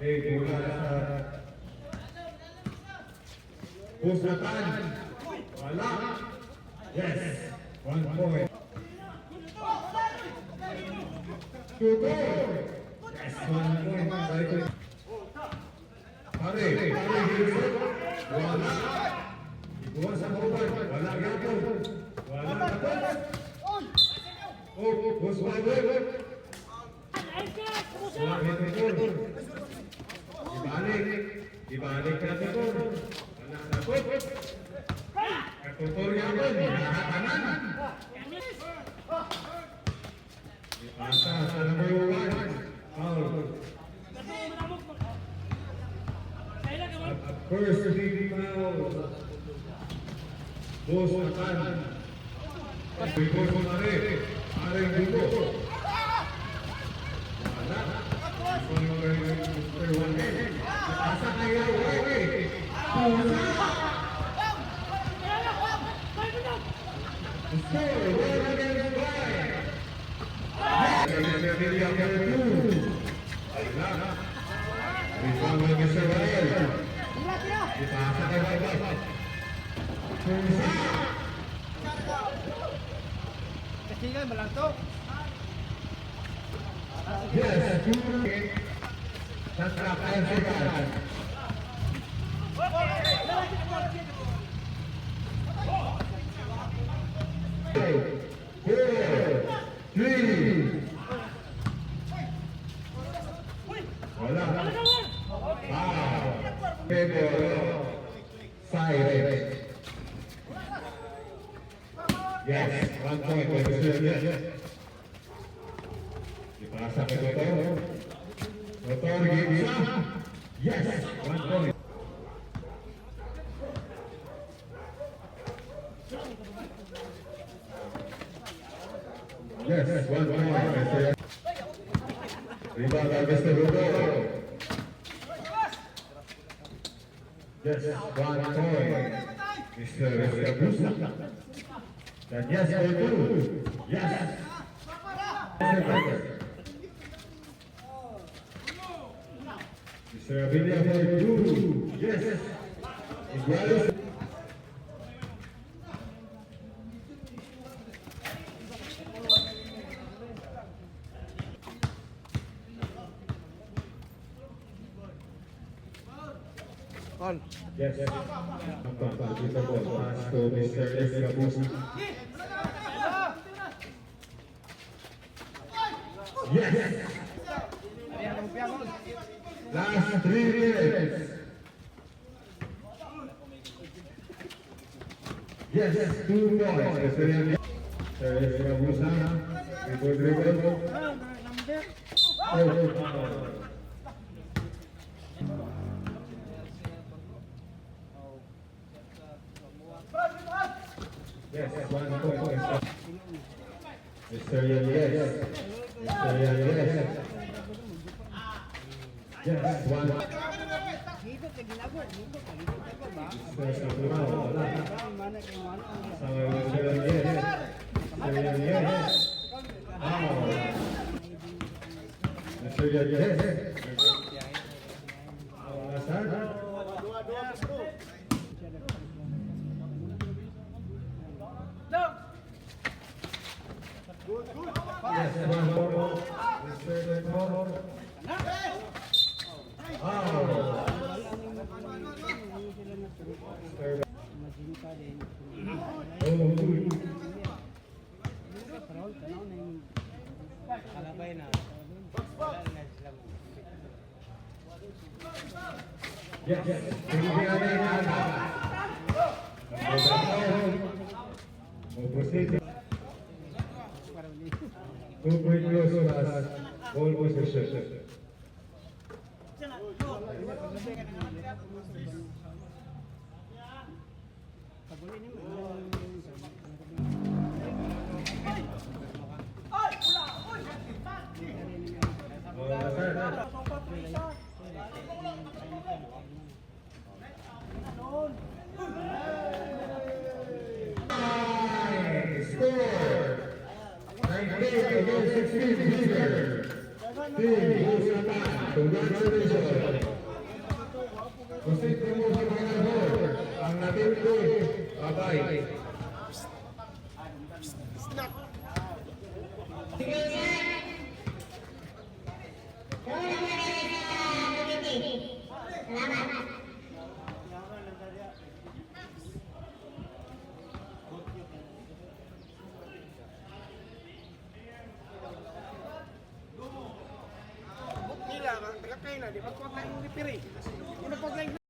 mula sa Pusatan. Wala. Yes. 1 point. Tuto. Yes, 1 point. Pare, Hilson. Wala. Ibuwan sa mobile. Wala yapon. Wala kapon. Busway. Ibalik natin ito. Anak na po. Katutor yapon. Nakatanan. Ipasa sa number 1. Foul. First big foul. Buswatan. Bigos mo na rin. Aring bigos. Wala. Asa kayo, Pusa. Score, well against five. Sevilla number 2. Wala. Rebound ng Israel. Ipasa kay Baybay. Pusa. Kasigan, balangto. Yes, Tantra Pensikan. 4, 3. Wala. Favor Cyrus. Yes, 1 point. Ipasa ke Toto. Toto bisa. Yes, 1 point. Yes, 1 point. Rebound by Mr. Rudo. Yes, 1 point. Mr. Escabusa. Dan yes, itu. Yes. Mr. Abinia for 2. Yes. Iguales. On. Yes. Nampak kita buat pass to Mr. Escabusa. Yes. Last 3 minutes. Yes, 2 points. Mr. Escabusa. Dribble. Yes, 1 point. Mr. Yes. Mr. Yes. Yes, 1. Score 19 against 16 here. Team Busatan. Congratulations. Proceed mo sa final four. Ang natin ko, abay. Nila, ang taga kayo na, di ba? Kuha tayong ripiri. Ano pag